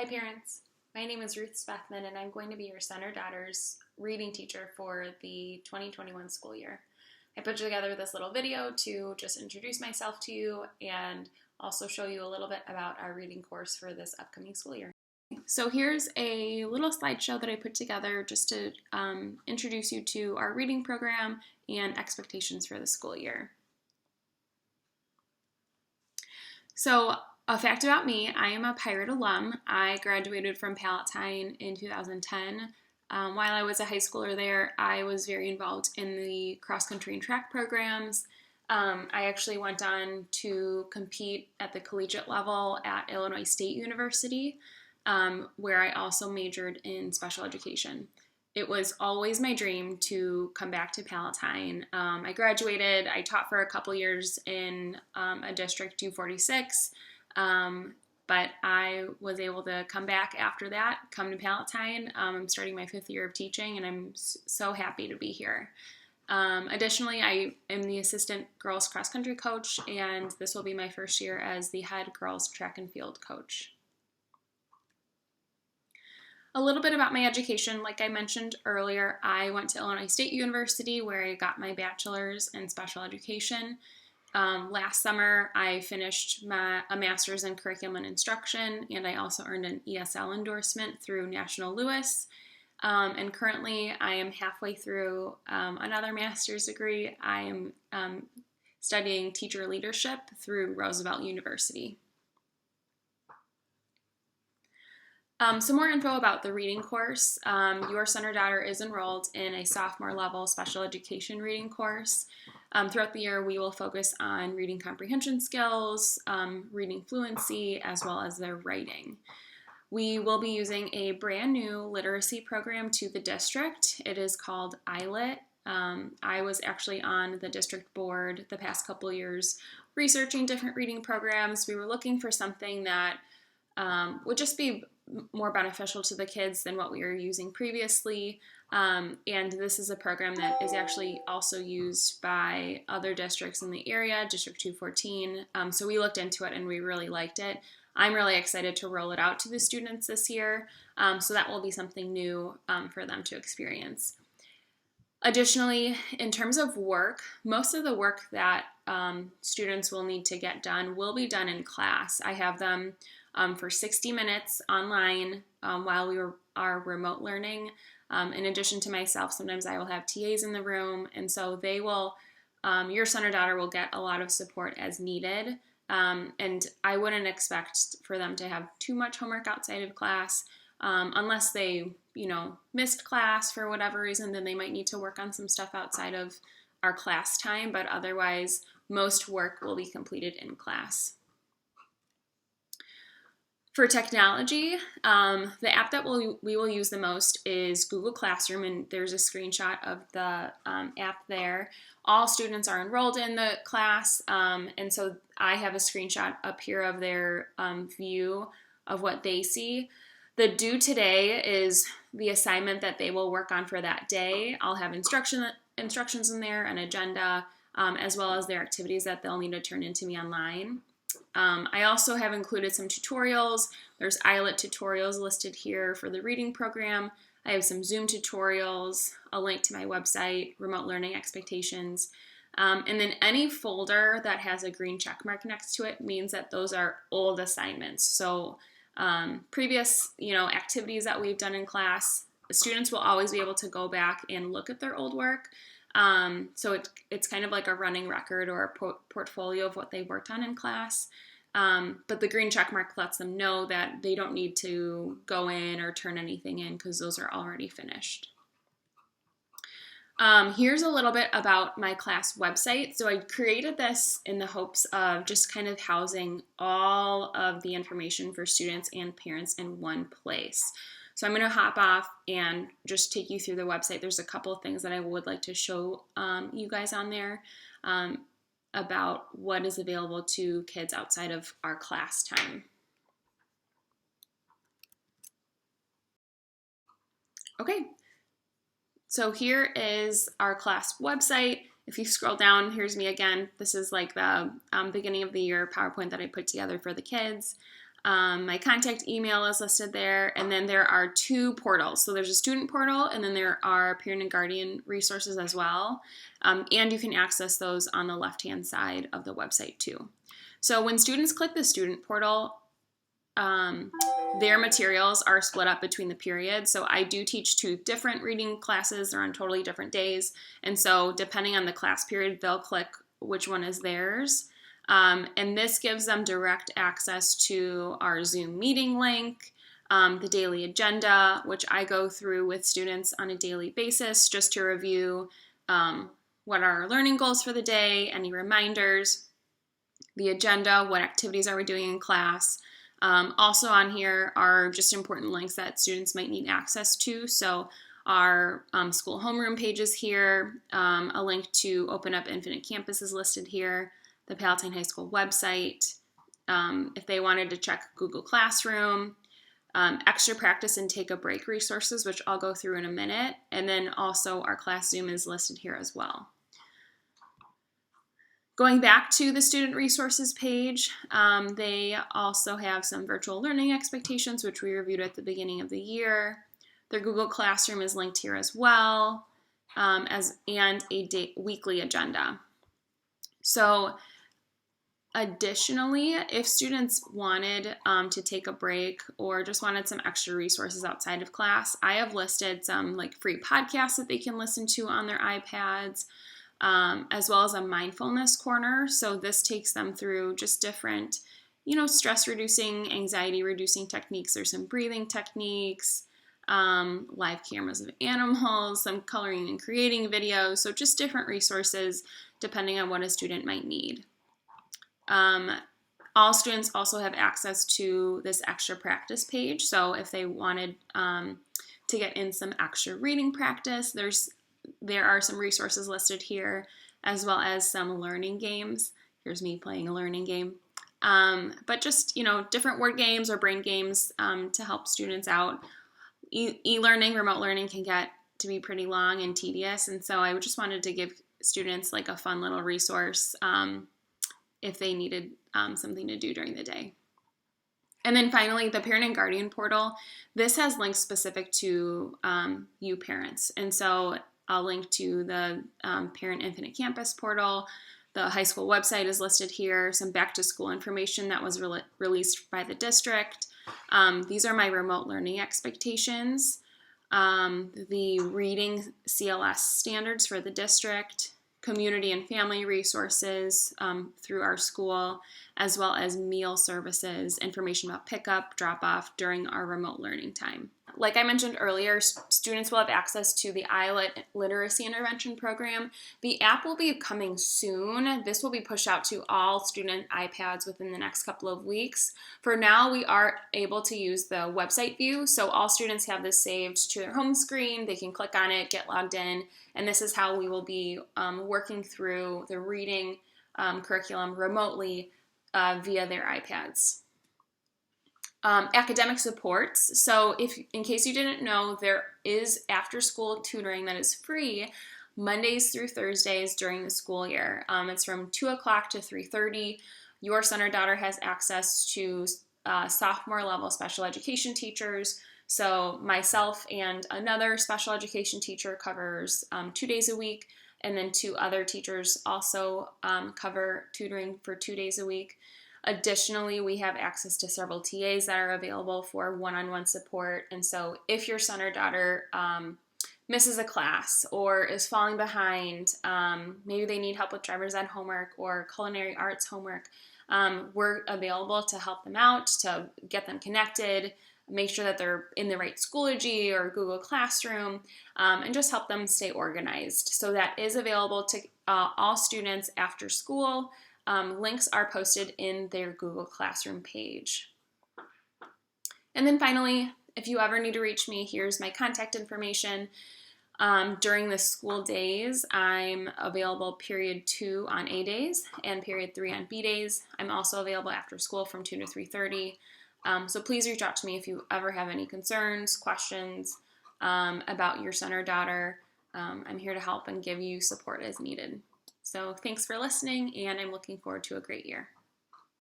Hi parents, my name is Ruth Spethman and I'm going to be your son or daughter's reading teacher for the 2021 school year. I put together this little video to just introduce myself to you and also show you a little bit about our reading course for this upcoming school year. So here's a little slideshow that I put together just to introduce you to our reading program and expectations for the school year. So a fact about me, I am a Pirate alum. I graduated from Palatine in 2010. While I was a high schooler there, I was very involved in the cross-country and track programs. I actually went on to compete at the collegiate level at Illinois State University, where I also majored in special education. It was always my dream to come back to Palatine. I graduated, I taught for a couple years in a District 246, but I was able to come back after that, come to Palatine. I'm starting my 5th year of teaching, and I'm so happy to be here. Additionally, I am the assistant girls cross country coach, and this will be my first year as the head girls track and field coach. A little bit about my education. Like I mentioned earlier, I went to Illinois State University where I got my bachelor's in special education. Last summer, I finished a master's in curriculum and instruction, and I also earned an ESL endorsement through National Louis. And currently, I am halfway through another master's degree. I am studying teacher leadership through Roosevelt University. Some more info about the reading course. Your son or daughter is enrolled in a sophomore level special education reading course. Throughout the year, we will focus on reading comprehension skills, reading fluency, as well as their writing. We will be using a brand new literacy program to the district. It is called ILIT. I was actually on the district board the past couple years researching different reading programs. We were looking for something that would just be more beneficial to the kids than what we were using previously. And this is a program that is actually also used by other districts in the area, District 214. So we looked into it and we really liked it. I'm really excited to roll it out to the students this year. So that will be something new for them to experience. Additionally, in terms of work, most of the work that students will need to get done will be done in class. I have them for 60 minutes online while we are remote learning. In addition to myself, sometimes I will have TAs in the room, and so they will, your son or daughter will get a lot of support as needed. And I wouldn't expect for them to have too much homework outside of class, unless they, missed class for whatever reason, then they might need to work on some stuff outside of our class time, but otherwise, most work will be completed in class. For technology, the app that we will use the most is Google Classroom, and there's a screenshot of the app there. All students are enrolled in the class, and so I have a screenshot up here of their view of what they see. The due today is the assignment that they will work on for that day. I'll have instructions in there, an agenda, as well as their activities that they'll need to turn into me online. I also have included some tutorials. There's ILIT tutorials listed here for the reading program. I have some Zoom tutorials, a link to my website, remote learning expectations, and then any folder that has a green check mark next to it means that those are old assignments. So previous, activities that we've done in class, the students will always be able to go back and look at their old work. So it's kind of like a running record or a portfolio of what they worked on in class. But the green check mark lets them know that they don't need to go in or turn anything in because those are already finished. Here's a little bit about my class website. So I created this in the hopes of just kind of housing all of the information for students and parents in one place. So I'm going to hop off and just take you through the website. There's a couple of things that I would like to show you guys on there about what is available to kids outside of our class time. Okay, so here is our class website. If you scroll down, here's me again. This is like the beginning of the year PowerPoint that I put together for the kids. My contact email is listed there, and then there are 2 portals. So there's a student portal, and then there are parent and guardian resources as well. And you can access those on the left-hand side of the website too. So when students click the student portal, their materials are split up between the periods. So I do teach 2 different reading classes. They're on totally different days. And so depending on the class period, they'll click which one is theirs. And this gives them direct access to our Zoom meeting link, the daily agenda, which I go through with students on a daily basis just to review what are our learning goals for the day, any reminders, the agenda, what activities are we doing in class. Also on here are just important links that students might need access to. So our school homeroom page is here. A link to Open Up Infinite Campus is listed here. The Palatine High School website. If they wanted to check Google Classroom, extra practice and take a break resources, which I'll go through in a minute. And then also our class Zoom is listed here as well. Going back to the student resources page, they also have some virtual learning expectations, which we reviewed at the beginning of the year. Their Google Classroom is linked here as well, and a weekly agenda. So additionally, if students wanted to take a break or just wanted some extra resources outside of class, I have listed some like free podcasts that they can listen to on their iPads, as well as a mindfulness corner. So this takes them through just different, stress reducing, anxiety reducing techniques. There's some breathing techniques, live cameras of animals, some coloring and creating videos. So just different resources depending on what a student might need. All students also have access to this extra practice page. So if they wanted to get in some extra reading practice, there are some resources listed here, as well as some learning games. Here's me playing a learning game. But just, different word games or brain games to help students out. E-learning, remote learning can get to be pretty long and tedious. And so I just wanted to give students like a fun little resource if they needed something to do during the day. And then finally, the parent and guardian portal. This has links specific to you parents. And so I'll link to the Parent Infinite Campus portal. The high school website is listed here. Some back to school information that was released by the district. These are my remote learning expectations. The reading CLS standards for the district, community and family resources through our school, as well as meal services, information about pickup, drop-off during our remote learning time. Like I mentioned earlier, students will have access to the iLit Literacy Intervention Program. The app will be coming soon. This will be pushed out to all student iPads within the next couple of weeks. For now, we are able to use the website view, so all students have this saved to their home screen. They can click on it, get logged in, and this is how we will be working through the reading curriculum remotely via their iPads. Academic supports. So in case you didn't know, there is after-school tutoring that is free Mondays through Thursdays during the school year. It's from 2 o'clock to 3:30. Your son or daughter has access to sophomore level special education teachers. So myself and another special education teacher covers 2 days a week, and then 2 other teachers also cover tutoring for 2 days a week. Additionally, we have access to several TAs that are available for one-on-one support. And so if your son or daughter misses a class or is falling behind, maybe they need help with driver's ed homework or culinary arts homework, we're available to help them out, to get them connected, make sure that they're in the right Schoology or Google Classroom, and just help them stay organized. So that is available to all students after school. Links are posted in their Google Classroom page. And then finally, if you ever need to reach me, here's my contact information. During the school days, I'm available period 2 on A days and period 3 on B days. I'm also available after school from 2 to 3:30. So please reach out to me if you ever have any concerns, questions about your son or daughter. I'm here to help and give you support as needed. So thanks for listening, and I'm looking forward to a great year.